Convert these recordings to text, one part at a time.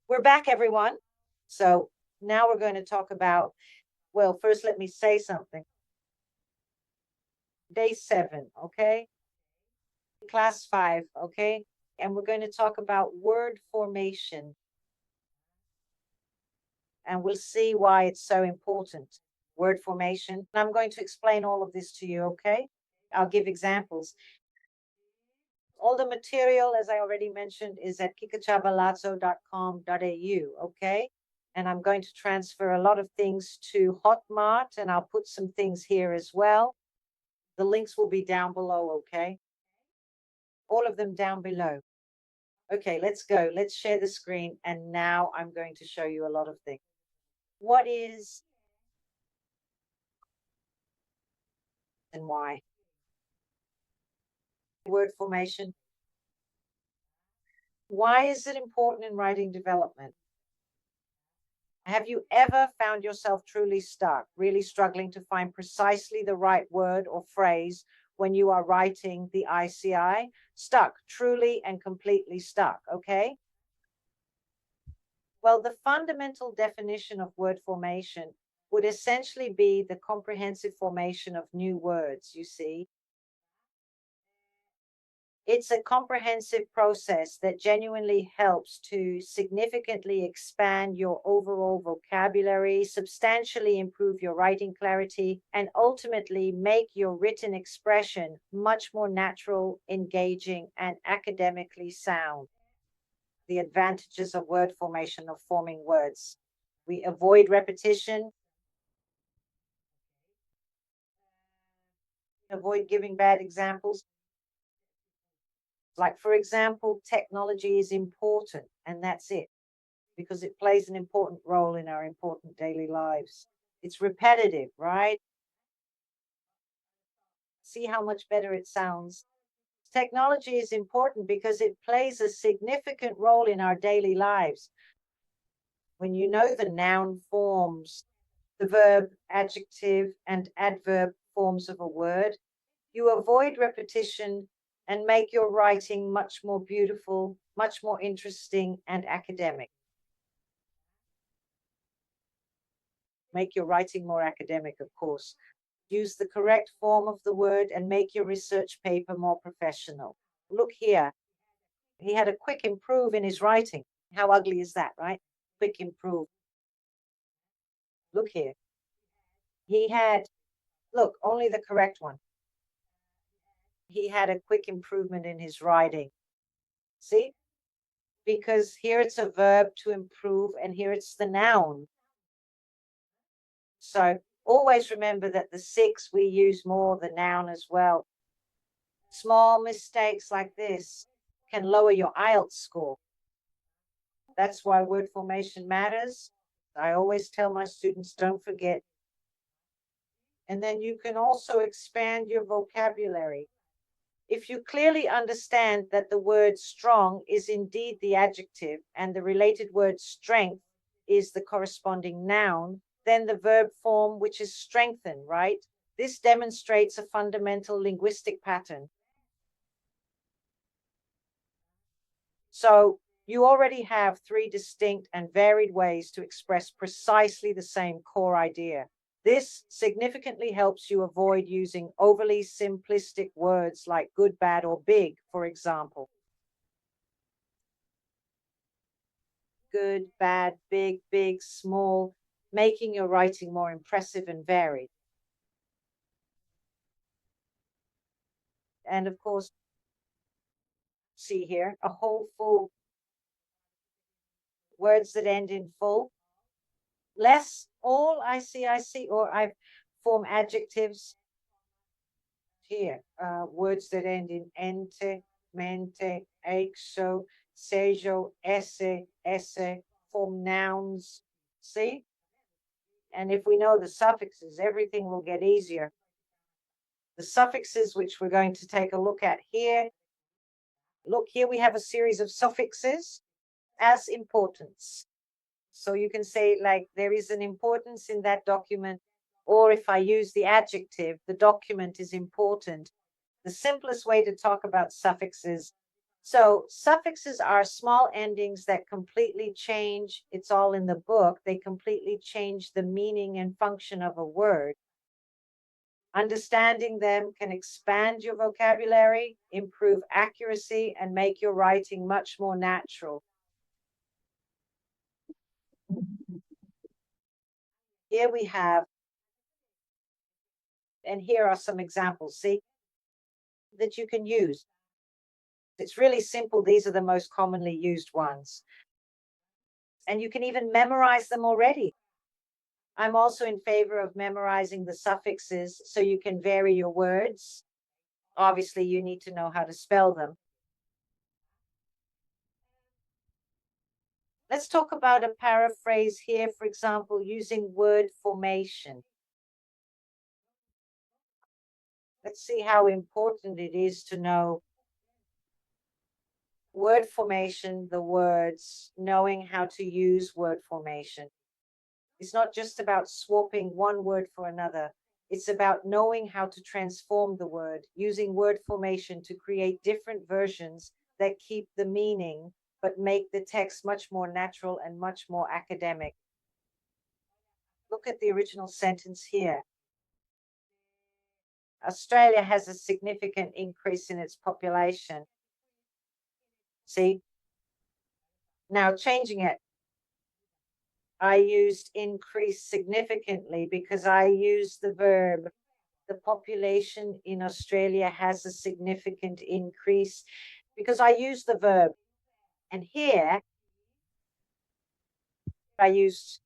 We're back, everyone. So now we're going to talk about, well, first let me say something. Day 7, okay? Class 5, okay? And we're going to talk about word formation. And we'll see why it's so important. Word formation. I'm going to explain all of this to you, okay? I'll give examples. All the material, as I already mentioned, is at kikachabalazzo.com.au, okay? And I'm going to transfer a lot of things to Hotmart, and I'll put some things here as well. The links will be down below, okay? All of them down below. Okay, let's go. Let's share the screen. And now I'm going to show you a lot of things. What is and why? Word formation. Why is it important in writing development? Have you ever found yourself truly stuck, really struggling to find precisely the right word or phrase when you are writing the ICI? Stuck, truly and completely stuck, okay? Well, the fundamental definition of word formation would essentially be the comprehensive formation of new words, you see. It's a comprehensive process that genuinely helps to significantly expand your overall vocabulary, substantially improve your writing clarity, and ultimately make your written expression much more natural, engaging, and academically sound. The advantages of word formation, of forming words. We avoid repetition, avoid giving bad examples. Like, for example, technology is important, and that's it, because it plays an important role in our important daily lives. It's repetitive, right? See how much better it sounds. Technology is important because it plays a significant role in our daily lives. When you know the noun forms, the verb, adjective, and adverb forms of a word, you avoid repetition and make your writing much more beautiful, much more interesting, and academic. Make your writing more academic, of course. Use the correct form of the word and make your research paper more professional. Look here. He had a quick improve in his writing. How ugly is that, right? Quick improve. Look here. He had, look, only the correct one. He had a quick improvement in his writing. See? Because here it's a verb to improve and here it's the noun. So always remember that the 6, we use more the noun as well. Small mistakes like this can lower your Ielts score. That's why word formation matters. I always tell my students, don't forget. And then you can also expand your vocabulary. If you clearly understand that the word strong is indeed the adjective and the related word strength is the corresponding noun, then the verb form, which is strengthen, right? This demonstrates a fundamental linguistic pattern. So you already have 3 distinct and varied ways to express precisely the same core idea. This significantly helps you avoid using overly simplistic words like good, bad, or big, for example. Good, bad, big, small, making your writing more impressive and varied. And of course, see here, a whole full, words that end in full. Less, all, I see, or I form adjectives here, words that end in ente, mente, exo, sejo, esse, form nouns. See? And if we know the suffixes, everything will get easier. The suffixes, which we're going to take a look at here. Look, here we have a series of suffixes as importance. So you can say, like, there is an importance in that document, or if I use the adjective, the document is important. The simplest way to talk about suffixes, So suffixes are small endings that completely change, it's all in the book, they completely change the meaning and function of a word. Understanding them can expand your vocabulary, improve accuracy, and make your writing much more natural. Here we have, and here are some examples, see, that you can use. It's really simple. These are the most commonly used ones. And you can even memorize them already. I'm also in favor of memorizing the suffixes so you can vary your words. Obviously, you need to know how to spell them. Let's talk about a paraphrase here, for example, using word formation. Let's see how important it is to know word formation, the words, knowing how to use word formation. It's not just about swapping one word for another. It's about knowing how to transform the word, using word formation to create different versions that keep the meaning, but make the text much more natural and much more academic. Look at the original sentence here. Australia has a significant increase in its population. See? Now changing it. I used increase significantly because I used the verb. The population in Australia has a significant increase because I use the verb. And here I used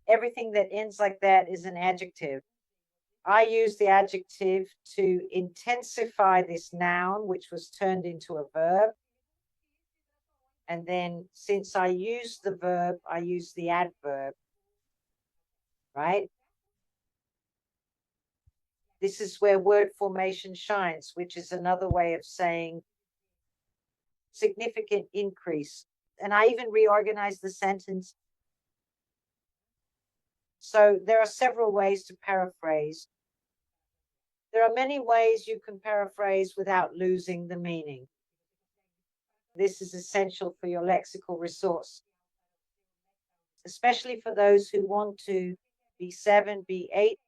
everything that ends like that is an adjective. I use the adjective to intensify this noun, which was turned into a verb. And then since I used the verb, I use the adverb, right? This is where word formation shines, which is another way of saying significant increase. And I even reorganized the sentence. So there are several ways to paraphrase. There are many ways you can paraphrase without losing the meaning. This is essential for your lexical resource, especially for those who want to be 7, be 8.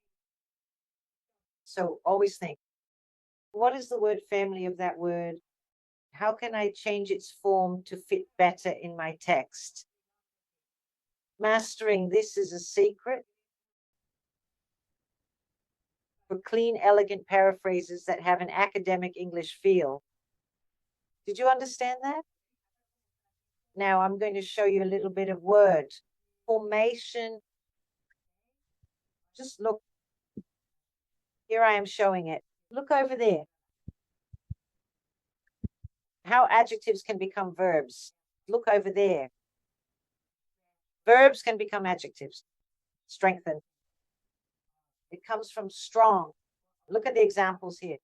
So always think, what is the word family of that word? How can I change its form to fit better in my text? Mastering this is a secret for clean, elegant paraphrases that have an academic English feel. Did you understand that? Now I'm going to show you a little bit of word formation. Just look. Here I am showing it. Look over there. How adjectives can become verbs. Look over there. Verbs can become adjectives. Strengthen. It comes from strong. Look at the examples here.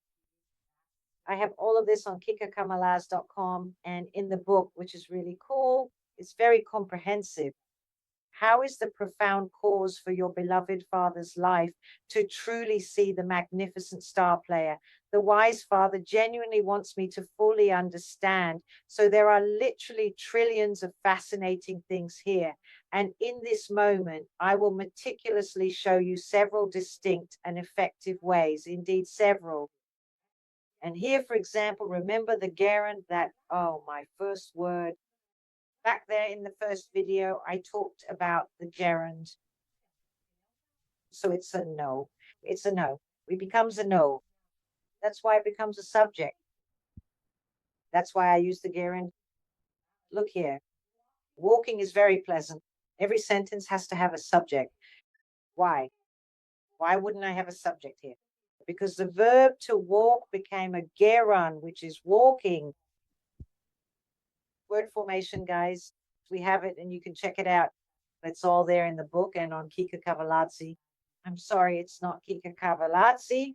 I have all of this on kikakamalaz.com and in the book, which is really cool. It's very comprehensive. How is the profound cause for your beloved father's life to truly see the magnificent star player? The wise father genuinely wants me to fully understand. So there are literally trillions of fascinating things here. And in this moment, I will meticulously show you several distinct and effective ways, indeed several. And here, for example, remember the gerund that, oh, my first word, back there in the first video, I talked about the gerund. So it's a no. It's a no. It becomes a no. That's why it becomes a subject. That's why I use the gerund. Look here. Walking is very pleasant. Every sentence has to have a subject. Why? Why wouldn't I have a subject here? Because the verb to walk became a gerund, which is walking. Word formation, guys. We have it and you can check it out. It's all there in the book and on Kika Cavalazzi. I'm sorry, it's not Kika Cavalazzi.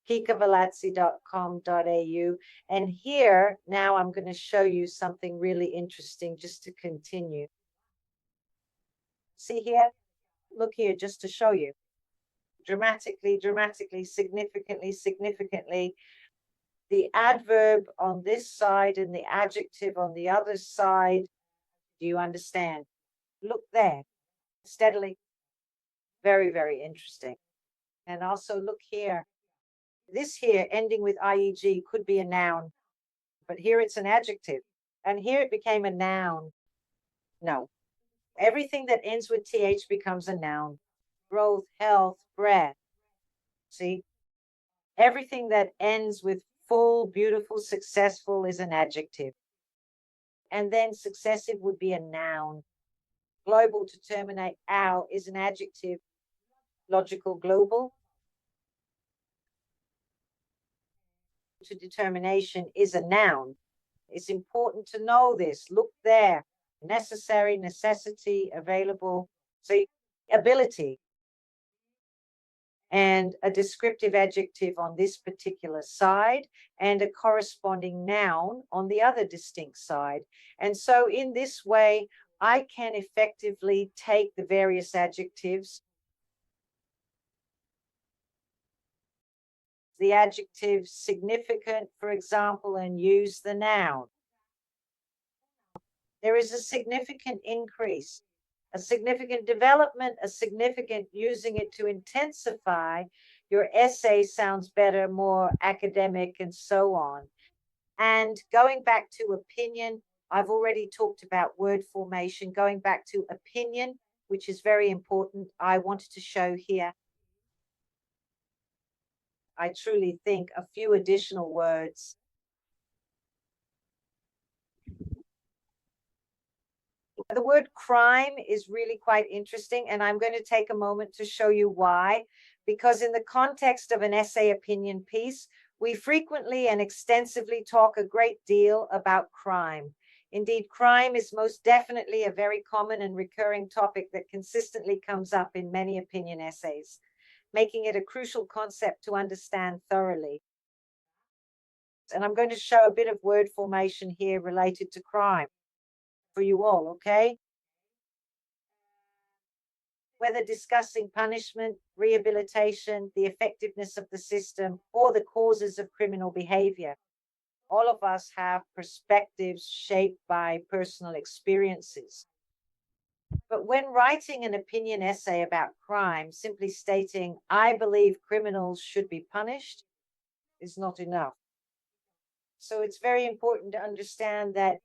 kikavalazzi.com.au. And here, now I'm going to show you something really interesting just to continue. See here? Look here, just to show you. Dramatically, dramatically, significantly, significantly. the adverb on this side and the adjective on the other side. Do you understand? Look there, steadily. Very, very interesting. And also look here. This here ending with IEG could be a noun, but here it's an adjective. And here it became a noun. No. Everything that ends with TH becomes a noun. Growth, health, breath. See? Everything that ends with full, beautiful, successful is an adjective. And then successive would be a noun. Global to terminate ow is an adjective. Logical, global to determination is a noun. It's important to know this. Look there. Necessary, necessity, available. See, ability. And a descriptive adjective on this particular side and a corresponding noun on the other distinct side. And so in this way, I can effectively take the various adjectives, the adjective significant, for example, and use the noun. There is a significant increase, a significant development, a significant using it to intensify. Your essay sounds better, more academic, and so on. And going back to opinion, I've already talked about word formation. Going back to opinion, which is very important, I wanted to show here. I truly think a few additional words. The word crime is really quite interesting, and I'm going to take a moment to show you why. Because in the context of an essay opinion piece, we frequently and extensively talk a great deal about crime. Indeed, crime is most definitely a very common and recurring topic that consistently comes up in many opinion essays, making it a crucial concept to understand thoroughly. And I'm going to show a bit of word formation here related to crime for you all, okay? Whether discussing punishment, rehabilitation, the effectiveness of the system, or the causes of criminal behavior, all of us have perspectives shaped by personal experiences. But when writing an opinion essay about crime, simply stating, I believe criminals should be punished, is not enough. So it's very important to understand that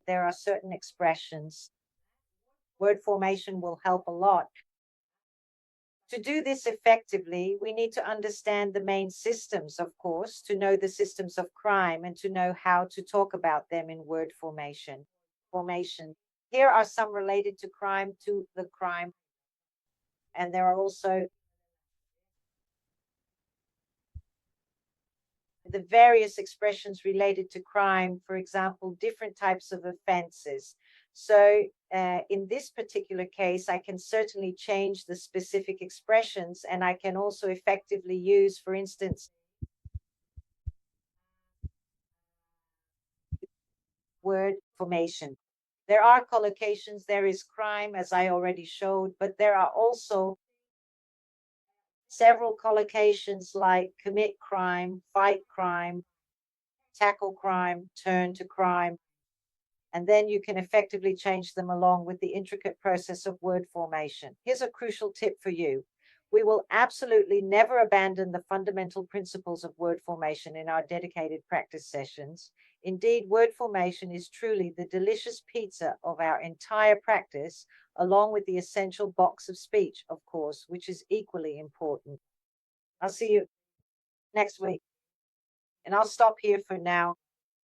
there are certain expressions. Word formation will help a lot. To do this effectively, we need to understand the main systems, of course, to know the systems of crime and to know how to talk about them in word formation. Here are some related to crime, to the crime. And there are also the various expressions related to crime, for example, different types of offenses. So in this particular case, I can certainly change the specific expressions, and I can also effectively use, for instance, word formation. There are collocations, there is crime, as I already showed, but there are also several collocations like commit crime, fight crime, tackle crime, turn to crime, and then you can effectively change them along with the intricate process of word formation. Here's a crucial tip for you. We will absolutely never abandon the fundamental principles of word formation in our dedicated practice sessions. Indeed, word formation is truly the delicious pizza of our entire practice, along with the essential box of speech, of course, which is equally important. I'll see you next week. And I'll stop here for now.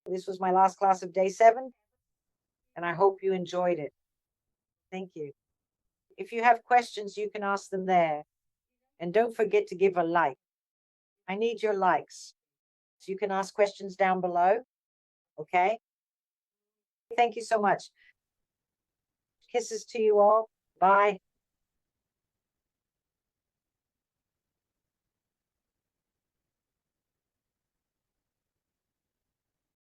This was my last class of day 7. And I hope you enjoyed it. Thank you. If you have questions, you can ask them there. And don't forget to give a like. I need your likes. So you can ask questions down below. Okay? Thank you so much. Kisses to you all. Bye.